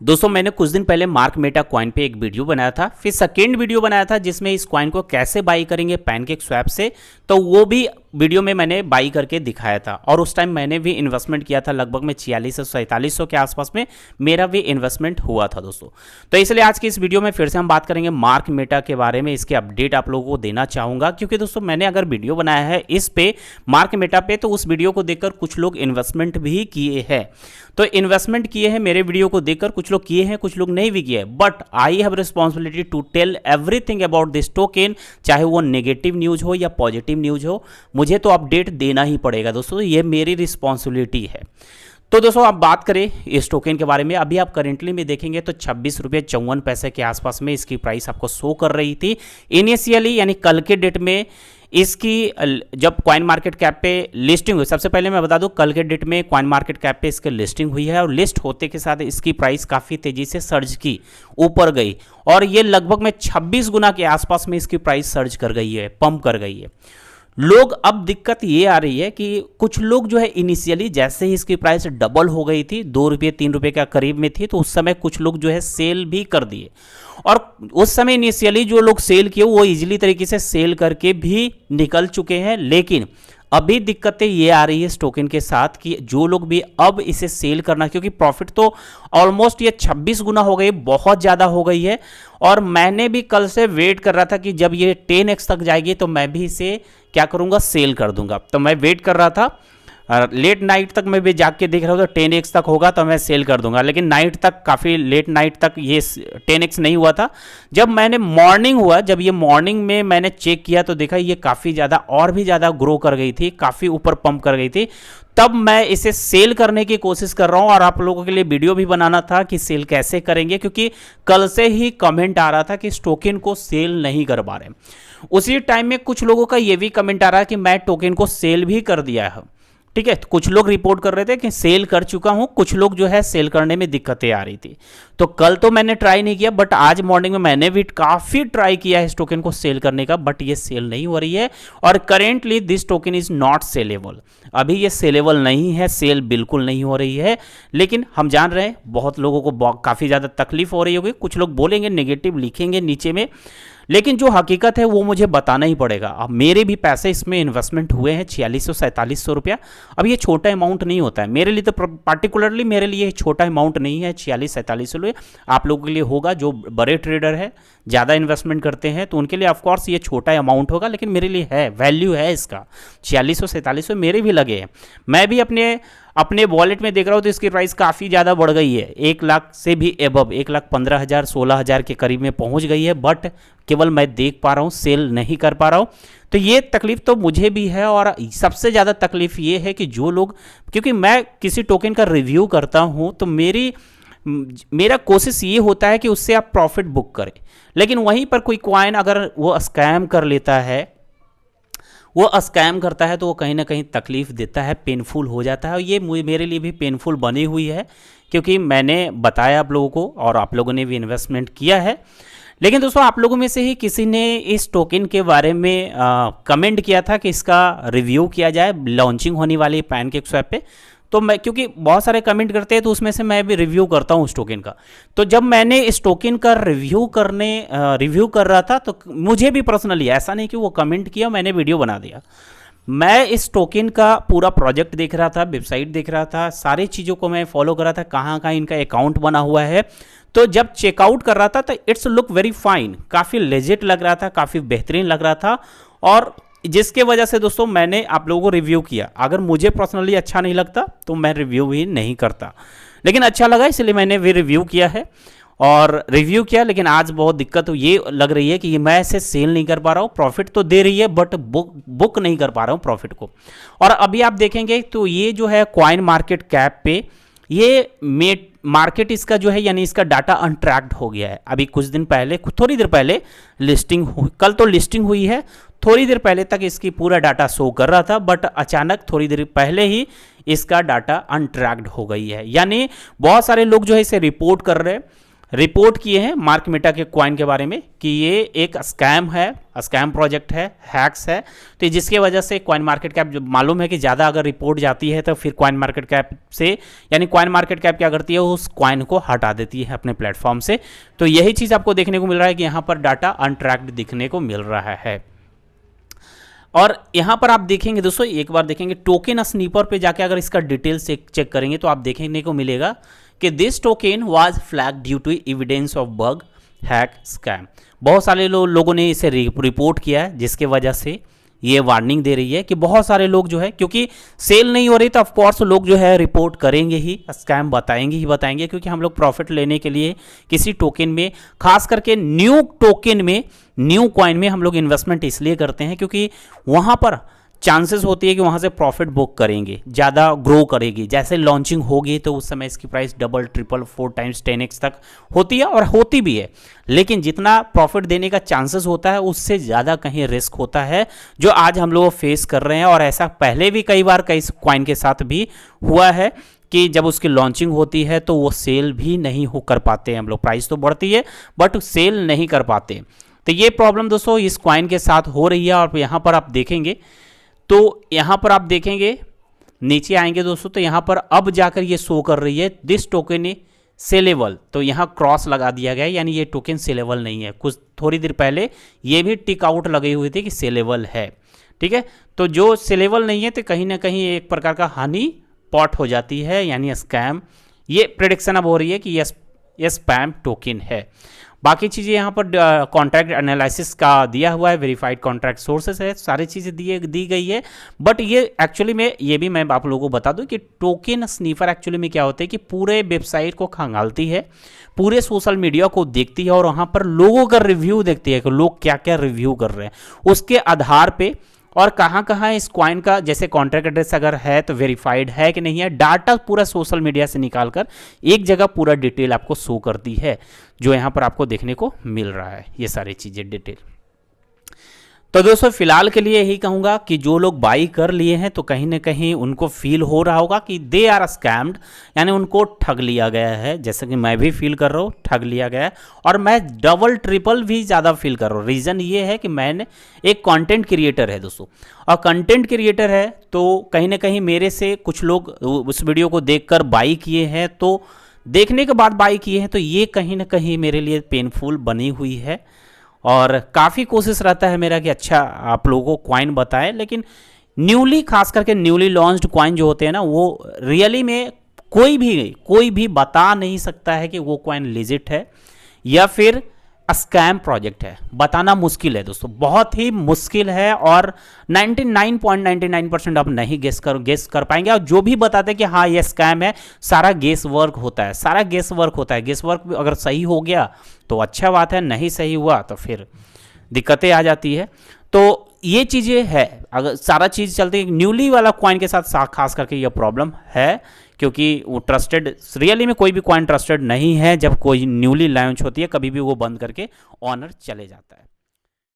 दोस्तों मैंने कुछ दिन पहले मार्क मेटा कॉइन पे एक वीडियो बनाया था, फिर सेकेंड वीडियो बनाया था जिसमें इस कॉइन को कैसे बाई करेंगे पैनकेक स्वैप से। तो वो भी वीडियो में मैंने बाई करके दिखाया था और उस टाइम मैंने भी इन्वेस्टमेंट किया था लगभग में 4600 से 4700 के आसपास में मेरा भी इन्वेस्टमेंट हुआ था दोस्तों। तो इसलिए आज की इस वीडियो में फिर से हम बात करेंगे मार्क मेटा के बारे में, इसके अपडेट आप लोगों को देना चाहूँगा क्योंकि दोस्तों मैंने अगर वीडियो बनाया है इस पे मार्क मेटा पे तो उस वीडियो को देखकर कुछ लोग इन्वेस्टमेंट भी किए हैं। तो इन्वेस्टमेंट किए हैं मेरे वीडियो को देखकर, कुछ लोग किए हैं कुछ लोग नहीं भी किए, but I have responsibility to tell everything about this token, चाहे वो नेगेटिव न्यूज हो या पॉजिटिव न्यूज हो, मुझे तो अपडेट देना ही पड़ेगा दोस्तों, ये मेरी रिस्पॉन्सिबिलिटी है। तो दोस्तों आप बात करें इस टोकन के बारे में, अभी आप करेंटली में देखेंगे तो 26 रुपये 54 पैसे के आसपास में इसकी प्राइस आपको शो कर रही थी इनिशियली, यानी कल के डेट में इसकी जब कॉइन मार्केट कैप पे लिस्टिंग हुई। सबसे पहले मैं बता दूं कल के डेट में कॉइन मार्केट कैप पे इसकी लिस्टिंग हुई है और लिस्ट होते के साथ इसकी प्राइस काफ़ी तेज़ी से सर्ज की, ऊपर गई और ये लगभग में 26 गुना के आसपास में इसकी प्राइस सर्ज कर गई है, पंप कर गई है। लोग अब दिक्कत ये आ रही है कि कुछ लोग जो है इनिशियली जैसे ही इसकी प्राइस डबल हो गई थी, 2 रुपये 3 रुपये के करीब में थी, तो उस समय कुछ लोग जो है सेल भी कर दिए और उस समय इनिशियली जो लोग सेल किए वो इजीली तरीके से सेल करके भी निकल चुके हैं। लेकिन अभी दिक्कतें ये आ रही है इस टोकन के साथ कि जो लोग भी अब इसे सेल करना, क्योंकि प्रॉफिट तो ऑलमोस्ट ये 26 गुना हो गई, बहुत ज़्यादा हो गई है। और मैंने भी कल से वेट कर रहा था कि जब ये 10x तक जाएगी तो मैं भी इसे क्या करूँगा, सेल कर दूंगा। तो मैं वेट कर रहा था, लेट नाइट तक मैं भी जाग के देख रहा हूँ तो 10x तक होगा तो मैं सेल कर दूंगा, लेकिन नाइट तक, काफ़ी लेट नाइट तक ये 10x नहीं हुआ था। जब मैंने मॉर्निंग हुआ, जब ये मॉर्निंग में मैंने चेक किया तो देखा ये काफ़ी ज़्यादा और भी ज़्यादा ग्रो कर गई थी, काफ़ी ऊपर पंप कर गई थी। तब मैं इसे सेल करने की कोशिश कर रहा हूं और आप लोगों के लिए वीडियो भी बनाना था कि सेल कैसे करेंगे, क्योंकि कल से ही कमेंट आ रहा था कि इस टोकन को सेल नहीं कर पा रहे। उसी टाइम में कुछ लोगों का ये भी कमेंट आ रहा है कि मैं टोकन को सेल भी कर दिया है। ठीक है, तो कुछ लोग रिपोर्ट कर रहे थे कि सेल कर चुका हूं, कुछ लोग जो है सेल करने में दिक्कतें आ रही थी। तो कल तो मैंने ट्राई नहीं किया, बट आज मॉर्निंग में मैंने भी काफ़ी ट्राई किया है इस टोकन को सेल करने का, बट ये सेल नहीं हो रही है और currently this token is not saleable. अभी ये सेलेबल नहीं है, सेल बिल्कुल नहीं हो रही है। लेकिन हम जान रहे हैं बहुत लोगों को काफ़ी ज़्यादा तकलीफ हो रही होगी, कुछ लोग बोलेंगे नेगेटिव लिखेंगे नीचे में, लेकिन जो हकीकत है वो मुझे बताना ही पड़ेगा। अब मेरे भी पैसे इसमें इन्वेस्टमेंट हुए हैं 4600 से 4700 रुपया। अब ये छोटा अमाउंट नहीं होता है मेरे लिए, तो पार्टिकुलरली मेरे लिए छोटा अमाउंट नहीं है 46-47 रुपये। आप लोगों के लिए होगा, जो बड़े ट्रेडर है, ज़्यादा इन्वेस्टमेंट करते हैं, तो उनके लिए ऑफकोर्स ये छोटा अमाउंट होगा, लेकिन मेरे लिए है, वैल्यू है इसका। 4600-4700 मेरे भी लगे हैं, मैं भी अपने वॉलेट में देख रहा हूँ तो इसकी प्राइस काफ़ी ज़्यादा बढ़ गई है, 1 लाख से भी एबव, 1,15,000 16,000 के करीब में पहुँच गई है। बट केवल मैं देख पा रहा हूँ, सेल नहीं कर पा रहा हूँ। तो ये तकलीफ तो मुझे भी है और सबसे ज़्यादा तकलीफ ये है कि जो लोग, क्योंकि मैं किसी टोकन का रिव्यू करता हूँ तो मेरा कोशिश ये होता है कि उससे आप प्रॉफिट बुक करें, लेकिन वहीं पर कोई कॉइन अगर वो स्कैम कर लेता है, वो स्कैम करता है तो वो कहीं ना कहीं तकलीफ देता है, पेनफुल हो जाता है। और ये मेरे लिए भी पेनफुल बनी हुई है, क्योंकि मैंने बताया आप लोगों को और आप लोगों ने भी इन्वेस्टमेंट किया है। लेकिन दोस्तों आप लोगों में से ही किसी ने इस टोकन के बारे में कमेंट किया था कि इसका रिव्यू किया जाए, लॉन्चिंग होने वाली पैनकेक स्वैप पे। तो मैं, क्योंकि बहुत सारे कमेंट करते हैं तो उसमें से मैं भी रिव्यू करता हूँ उस टोकन का। तो जब मैंने इस टोकन का रिव्यू कर रहा था तो मुझे भी पर्सनली, ऐसा नहीं कि वो कमेंट किया मैंने वीडियो बना दिया, मैं इस टोकन का पूरा प्रोजेक्ट देख रहा था, वेबसाइट देख रहा था, सारी चीज़ों को मैं फॉलो कर रहा था, कहाँ कहाँ इनका अकाउंट बना हुआ है। तो जब चेकआउट कर रहा था तो इट्स लुक वेरी फाइन, काफ़ी लेजिट लग रहा था, काफ़ी बेहतरीन लग रहा था, और जिसके वजह से दोस्तों मैंने आप लोगों को रिव्यू किया। अगर मुझे पर्सनली अच्छा नहीं लगता तो मैं रिव्यू भी नहीं करता, लेकिन अच्छा लगा इसलिए मैंने भी रिव्यू किया है और रिव्यू किया। लेकिन आज बहुत दिक्कत ये लग रही है कि मैं इसे सेल नहीं कर पा रहा हूँ, प्रॉफिट तो दे रही है बट बुक नहीं कर पा रहा हूँ प्रॉफिट को। और अभी आप देखेंगे तो ये जो है कॉइन मार्केट कैप पे ये मार्केट इसका जो है, यानी इसका डाटा अनट्रैक्ड हो गया है। अभी कुछ दिन पहले, थोड़ी देर पहले लिस्टिंग हुई, कल तो लिस्टिंग हुई है, थोड़ी देर पहले तक इसकी पूरा डाटा शो कर रहा था, बट अचानक थोड़ी देर पहले ही इसका डाटा अनट्रैक्ड हो गई है। यानी बहुत सारे लोग जो है इसे रिपोर्ट कर रहे हैं, रिपोर्ट किए हैं मार्क मेटा के कॉइन के बारे में कि ये एक स्कैम है, स्कैम प्रोजेक्ट है, हैक्स है। तो जिसके वजह से कॉइन मार्केट कैप मालूम है कि ज़्यादा अगर रिपोर्ट जाती है तो फिर कॉइन मार्केट कैप से, यानी कॉइन मार्केट कैप क्या करती है, उस कॉइन को हटा देती है अपने प्लेटफॉर्म से। तो यही चीज़ आपको देखने को मिल रहा है कि यहाँ पर डाटा अनट्रैक्ड दिखने को मिल रहा है। और यहाँ पर आप देखेंगे दोस्तों, एक बार देखेंगे टोकन स्नीपर पे जाके अगर इसका डिटेल्स चेक करेंगे तो आप देखने को मिलेगा कि this token was flag due to evidence of bug hack scam. बहुत सारे लोगों ने इसे रिपोर्ट किया है, जिसके वजह से ये वार्निंग दे रही है कि बहुत सारे लोग जो है, क्योंकि सेल नहीं हो रही तो ऑफकोर्स लोग जो है रिपोर्ट करेंगे ही, स्कैम बताएंगे ही बताएंगे, क्योंकि हम लोग प्रॉफिट लेने के लिए किसी टोकन में, खास करके न्यू टोकन में, न्यू कॉइन में हम लोग इन्वेस्टमेंट इसलिए करते हैं क्योंकि वहाँ पर चांसेस होती है कि वहाँ से प्रॉफिट बुक करेंगे, ज़्यादा ग्रो करेगी। जैसे लॉन्चिंग होगी तो उस समय इसकी price double, triple, 4 times, 10x तक होती है और होती भी है, लेकिन जितना प्रॉफिट देने का चांसेस होता है उससे ज़्यादा कहीं रिस्क होता है, जो आज हम लोग फेस कर रहे हैं। और ऐसा पहले भी कई बार कई कॉइन के साथ भी हुआ है कि जब उसकी लॉन्चिंग होती है तो वो सेल भी नहीं हो कर पाते हैं हम लोग। प्राइस तो बढ़ती है बट सेल नहीं कर पाते। तो ये प्रॉब्लम दोस्तों इस कॉइन के साथ हो रही है। और यहाँ पर आप देखेंगे तो यहाँ पर आप देखेंगे, नीचे आएंगे दोस्तों तो यहाँ पर अब जाकर ये शो कर रही है दिस टोकन सेलेबल। तो यहाँ क्रॉस लगा दिया गया है, यानी ये टोकन सेलेबल नहीं है। कुछ थोड़ी देर पहले ये भी टिक आउट लगी हुई थी कि सेलेबल है, ठीक है। तो जो सेलेबल नहीं है तो कहीं ना कहीं एक प्रकार का हानि पॉट हो जाती है, यानी स्कैम। ये प्रेडिक्शन अब हो रही है कि ये स्पैम टोकन है। बाकी चीज़ें यहाँ पर कॉन्ट्रैक्ट एनालिसिस का दिया हुआ है, वेरीफाइड कॉन्ट्रैक्ट सोर्सेस है, सारी चीज़ें दी गई है। बट ये एक्चुअली में, ये भी मैं आप लोगों को बता दूं कि टोकन स्नीफर एक्चुअली में क्या होता है कि पूरे वेबसाइट को खंगालती है, पूरे सोशल मीडिया को देखती है और वहाँ पर लोगों का रिव्यू देखती है कि लोग क्या क्या रिव्यू कर रहे हैं, उसके आधार पे और कहाँ कहाँ इस कॉइन का जैसे कॉन्ट्रैक्ट एड्रेस अगर है तो वेरीफाइड है कि नहीं है, डाटा पूरा सोशल मीडिया से निकालकर एक जगह पूरा डिटेल आपको शो करती है, जो यहाँ पर आपको देखने को मिल रहा है ये सारी चीज़ें डिटेल। तो दोस्तों फिलहाल के लिए यही कहूँगा कि जो लोग बाई कर लिए हैं तो कहीं ना कहीं उनको फील हो रहा होगा कि दे आर स्कैम्ड, यानी उनको ठग लिया गया है। जैसे कि मैं भी फील कर रहा हूँ ठग लिया गया है, और मैं डबल ट्रिपल भी ज़्यादा फील कर रहा हूँ। रीज़न ये है कि मैंने एक कंटेंट क्रिएटर है दोस्तों, और कंटेंट क्रिएटर है तो कहीं ना कहीं मेरे से कुछ लोग उस वीडियो को देखकर बाई किए हैं, तो देखने के बाद बाई किए हैं, तो ये कहीं ना कहीं मेरे लिए पेनफुल बनी हुई है। और काफ़ी कोशिश रहता है मेरा कि अच्छा आप लोगों को कॉइन बताएं, लेकिन न्यूली, खास करके न्यूली लॉन्च्ड कॉइन जो होते हैं ना, वो रियली में कोई भी बता नहीं सकता है कि वो कॉइन लिजिट है या फिर स्कैम प्रोजेक्ट है। बताना मुश्किल है दोस्तों, बहुत ही मुश्किल है, और 99.99% आप नहीं गेस कर पाएंगे। और जो भी बताते हैं कि हाँ ये स्कैम है, सारा गेस वर्क होता है, सारा गेस वर्क होता है। गेस वर्क अगर सही हो गया तो अच्छा बात है, नहीं सही हुआ तो फिर दिक्कतें आ जाती है। तो ये चीज़ें है, अगर सारा चीज़ चलती है न्यूली वाला कॉइन के साथ खास करके ये प्रॉब्लम है, क्योंकि वो ट्रस्टेड, रियली में कोई भी कॉइन ट्रस्टेड नहीं है। जब कोई न्यूली लॉन्च होती है कभी भी वो बंद करके ऑनर चले जाता है।